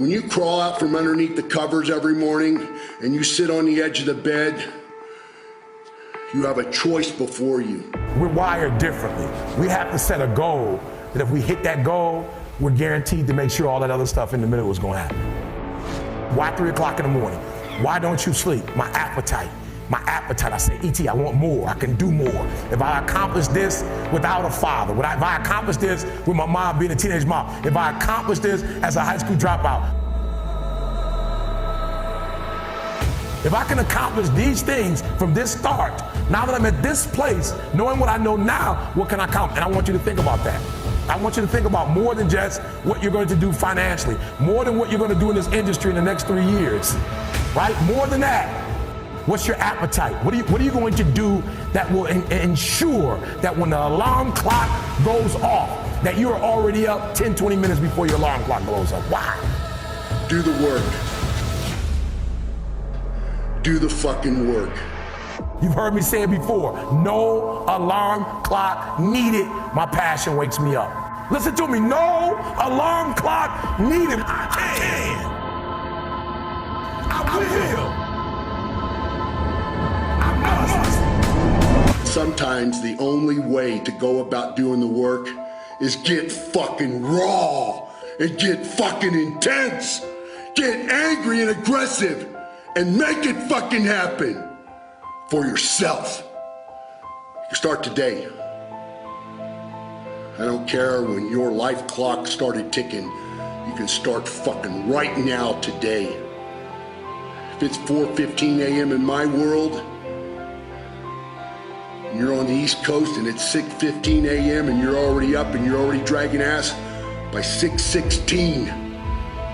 When you crawl out from underneath the covers every morning and you sit on the edge of the bed, you have a choice before you. We're wired differently. We have to set a goal that if we hit that goal, we're guaranteed to make sure all that other stuff in the middle is going to happen. Why 3 o'clock in the morning? Why don't you sleep? My appetite. I say, E.T., I want more, I can do more. If I accomplish this without a father, if I accomplish this with my mom being a teenage mom, if I accomplish this as a high school dropout, if I can accomplish these things from this start, now that I'm at this place, knowing what I know now, what can I accomplish? And I want you to think about that. I want you to think about more than just what you're going to do financially, more than what you're going to do in this industry in the next 3 years, right? More than that. What's your appetite? What are you going to do that will ensure that when the alarm clock goes off, that you're already up 10, 20 minutes before your alarm clock goes up? Why? Do the work. Do the fucking work. You've heard me say it before. No alarm clock needed. My passion wakes me up. Listen to me. No alarm clock needed. I can. I will. Sometimes the only way to go about doing the work is get fucking raw and get fucking intense. Get angry and aggressive and make it fucking happen for yourself. You start today. I don't care when your life clock started ticking. You can start fucking right now today. If it's 4:15 a.m. in my world, you're on the East Coast and it's 6:15 a.m. and you're already up and you're already dragging ass, by 6:16,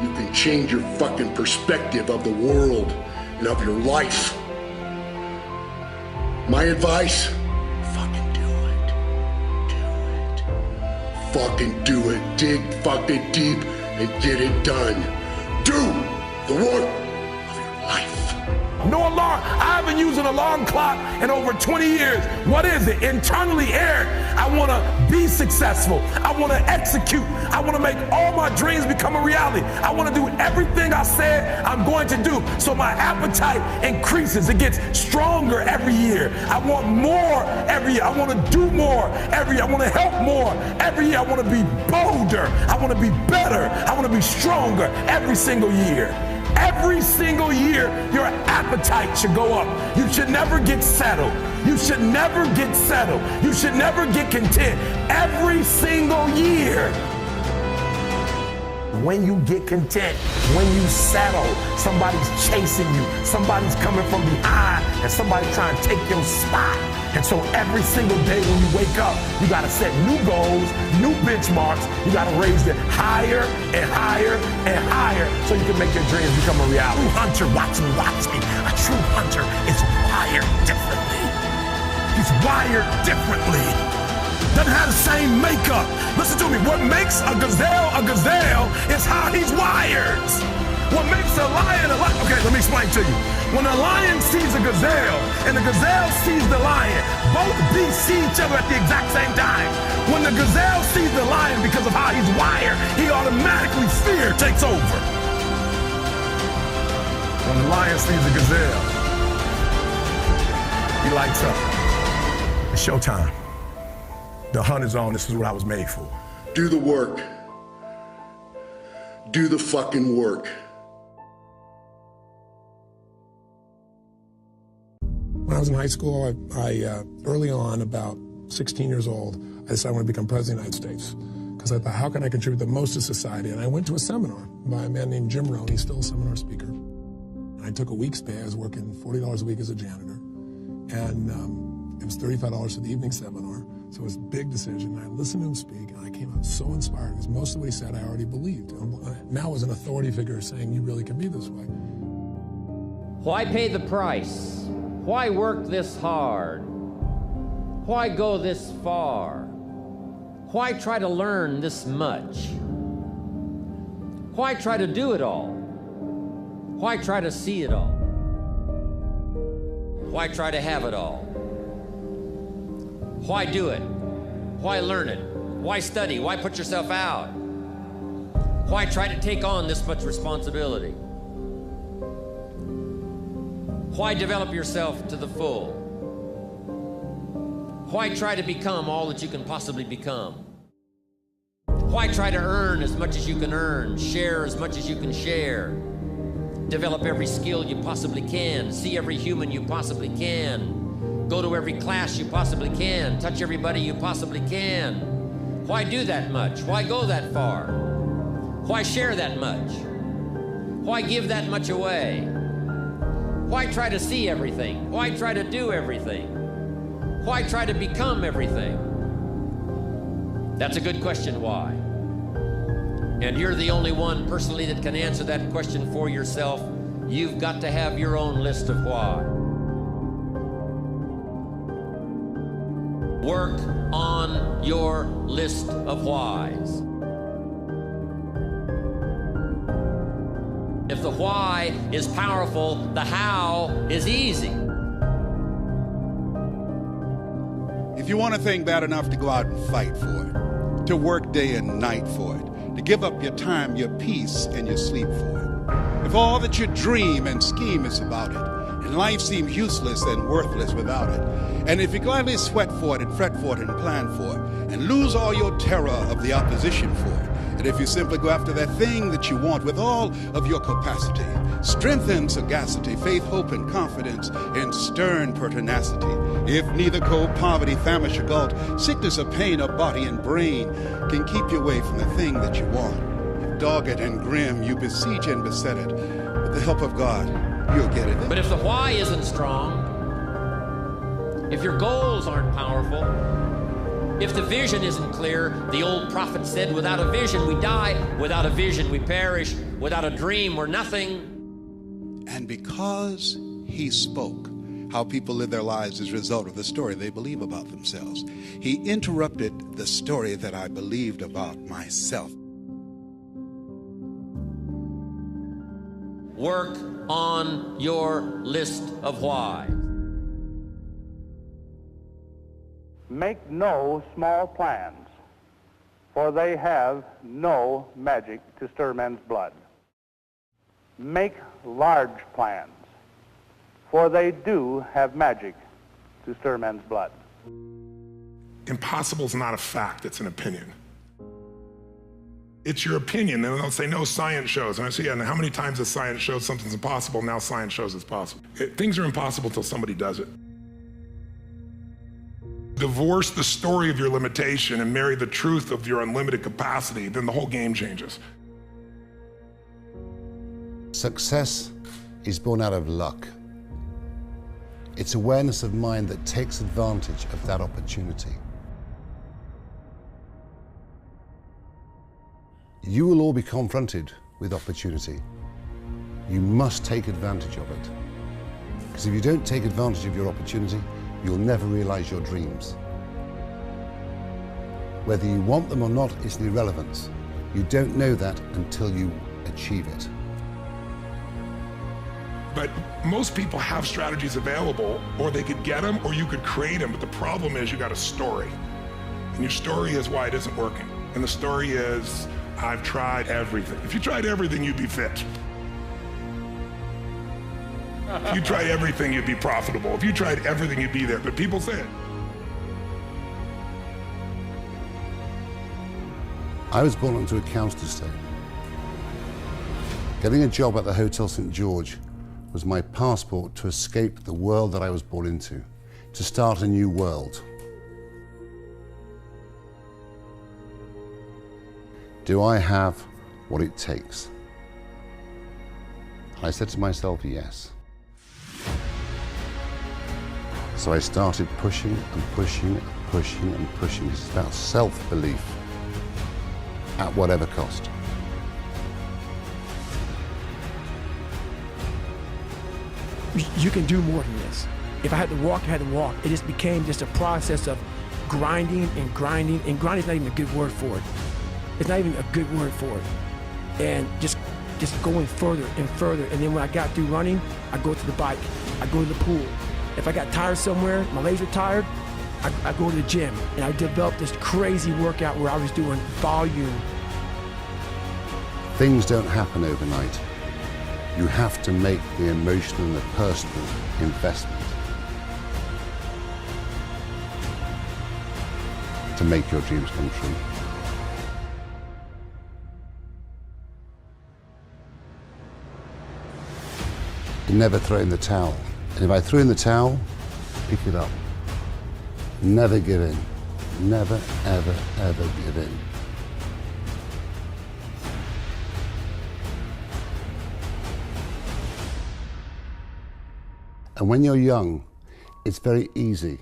you can change your fucking perspective of the world and of your life. My advice, fucking do it. Do it. Fucking do it. Dig fucking deep and get it done. Do the work of your life. No alarm. I haven't used an alarm clock in over 20 years. What is it? Internally, Eric, I want to be successful. I want to execute. I want to make all my dreams become a reality. I want to do everything I said I'm going to do. So my appetite increases. It gets stronger every year. I want more every year. I want to do more every year. I want to help more every year. I want to be bolder. I want to be better. I want to be stronger every single year. Every single year, your appetite should go up. You should never get settled. You should never get settled. You should never get content. Every single year. When you get content, when you settle, somebody's chasing you, somebody's coming from behind, and somebody's trying to take your spot. And so every single day when you wake up, you gotta set new goals, new benchmarks. You gotta raise it higher and higher and higher so you can make your dreams become a reality. A true hunter, watch me. A true hunter is wired differently. He's wired differently. Doesn't have the same makeup. Listen to me, what makes a gazelle is how he's wired. What makes a lion a lion? Okay, let me explain to you. When a lion sees a gazelle and the gazelle sees the lion, both beasts see each other at the exact same time. When the gazelle sees the lion because of how he's wired, he automatically, fear takes over. When the lion sees the gazelle, he lights up. It's showtime. The hunt is on. This is what I was made for. Do the work. Do the fucking work. When I was in high school, I early on, about 16 years old, I decided I want to become president of the United States. Because I thought, how can I contribute the most to society? And I went to a seminar by a man named Jim Rohn. He's still a seminar speaker. I took a week's pay. I was working $40 a week as a janitor. And it was $35 for the evening seminar. So it was a big decision. I listened to him speak, and I came out so inspired because most of what he said I already believed. Now as an authority figure saying you really can be this way. Why pay the price? Why work this hard? Why go this far? Why try to learn this much? Why try to do it all? Why try to see it all? Why try to have it all? Why do it? Why learn it? Why study? Why put yourself out? Why try to take on this much responsibility? Why develop yourself to the full? Why try to become all that you can possibly become? Why try to earn as much as you can earn, share as much as you can share, develop every skill you possibly can, see every human you possibly can, go to every class you possibly can, touch everybody you possibly can? Why do that much? Why go that far? Why share that much? Why give that much away? Why try to see everything? Why try to do everything? Why try to become everything? That's a good question, why? And you're the only one personally that can answer that question for yourself. You've got to have your own list of why. Work on your list of whys. If the why is powerful, the how is easy. If you want a thing bad enough to go out and fight for it, to work day and night for it, to give up your time, your peace, and your sleep for it, if all that you dream and scheme is about it, and life seems useless and worthless without it, and if you gladly sweat for it and fret for it and plan for it, and lose all your terror of the opposition for it, and if you simply go after that thing that you want with all of your capacity, strength and sagacity, faith, hope, and confidence, and stern pertinacity, if neither cold poverty, famish, or gulf, sickness or pain of body and brain can keep you away from the thing that you want, if dogged and grim you besiege and beset it, with the help of God, you'll get it. But if the why isn't strong, if your goals aren't powerful, if the vision isn't clear, the old prophet said, without a vision we die, without a vision we perish, without a dream we're nothing. And because he spoke how people live their lives as a result of the story they believe about themselves, he interrupted the story that I believed about myself. Work on your list of why. Make no small plans, for they have no magic to stir men's blood. Make large plans, for they do have magic to stir men's blood. Impossible is not a fact, it's an opinion. It's your opinion, and they'll say, no, science shows. And I say, yeah, and how many times has science showed something's impossible? Now science shows it's possible. Things are impossible until somebody does it. Divorce the story of your limitation and marry the truth of your unlimited capacity, then the whole game changes. Success is born out of luck. It's awareness of mind that takes advantage of that opportunity. You will all be confronted with opportunity. You must take advantage of it. Because if you don't take advantage of your opportunity, you'll never realize your dreams. Whether you want them or not is an irrelevance. You don't know that until you achieve it. But most people have strategies available, or they could get them, or you could create them. But the problem is you got a story. And your story is why it isn't working. And the story is, I've tried everything. If you tried everything, you'd be fit. If you tried everything, you'd be profitable. If you tried everything, you'd be there. But people say it. I was born into a council estate. Getting a job at the Hotel St. George was my passport to escape the world that I was born into, to start a new world. Do I have what it takes? I said to myself, yes. So I started pushing and pushing and pushing and pushing. It's about self-belief at whatever cost. You can do more than this. If I had to walk, I had to walk. It just became just a process of grinding and grinding, and grinding is not even a good word for it. It's not even a good word for it. And just going further and further. And then when I got through running, I go to the bike, I go to the pool. If I got tired somewhere, my legs were tired, I go to the gym. And I developed this crazy workout where I was doing volume Things don't happen overnight. You have to make the emotional and the personal investment to make your dreams come true. You never throw in the towel. And if I threw in the towel, pick it up. Never give in. Never, ever, ever give in. And when you're young, it's very easy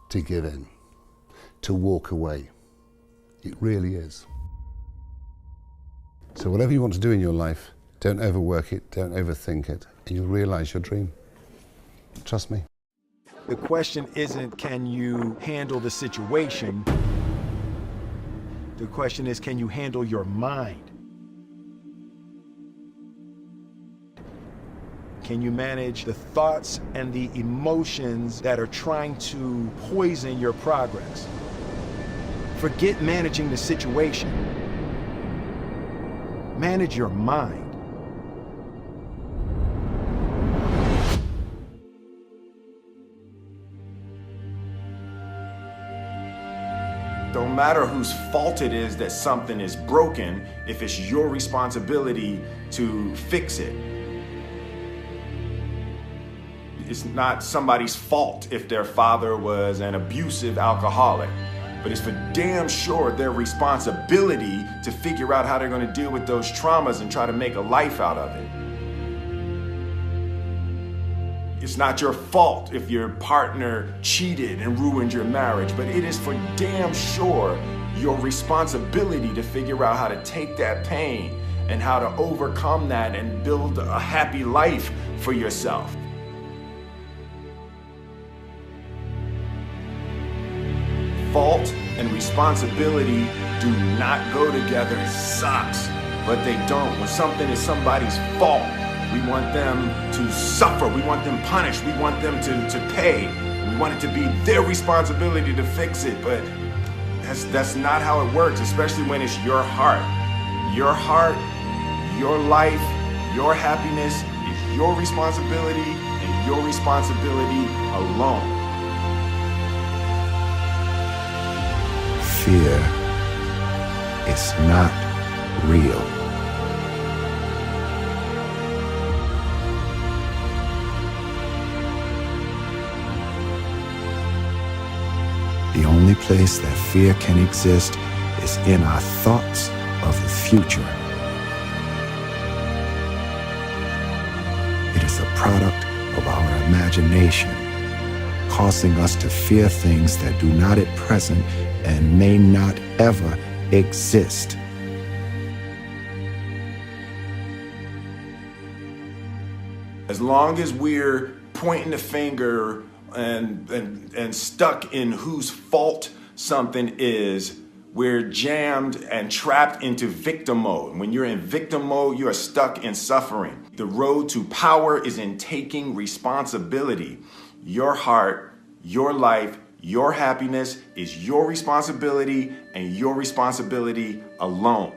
to give in, to walk away. It really is. So whatever you want to do in your life, don't overwork it, don't overthink it, and you'll realize your dream. Trust me. The question isn't, can you handle the situation? The question is, can you handle your mind? Can you manage the thoughts and the emotions that are trying to poison your progress? Forget managing the situation. Manage your mind. Don't matter whose fault it is that something is broken, if it's your responsibility to fix it. It's not somebody's fault if their father was an abusive alcoholic, but it's for damn sure their responsibility to figure out how they're going to deal with those traumas and try to make a life out of it. It's not your fault if your partner cheated and ruined your marriage, but it is for damn sure your responsibility to figure out how to take that pain and how to overcome that and build a happy life for yourself. Fault and responsibility do not go together. It sucks, but they don't. When something is somebody's fault, we want them to suffer. We want them punished. We want them to pay. We want it to be their responsibility to fix it, but that's not how it works, especially when it's your heart. Your heart, your life, your happiness is your responsibility and your responsibility alone. Fear is not real. The only place that fear can exist is in our thoughts of the future. It is a product of our imagination, causing us to fear things that do not at present and may not ever exist. As long as we're pointing the finger and stuck in whose fault something is, we're jammed and trapped into victim mode. When you're in victim mode, you are stuck in suffering. The road to power is in taking responsibility. Your heart, your life, your happiness is your responsibility and your responsibility alone.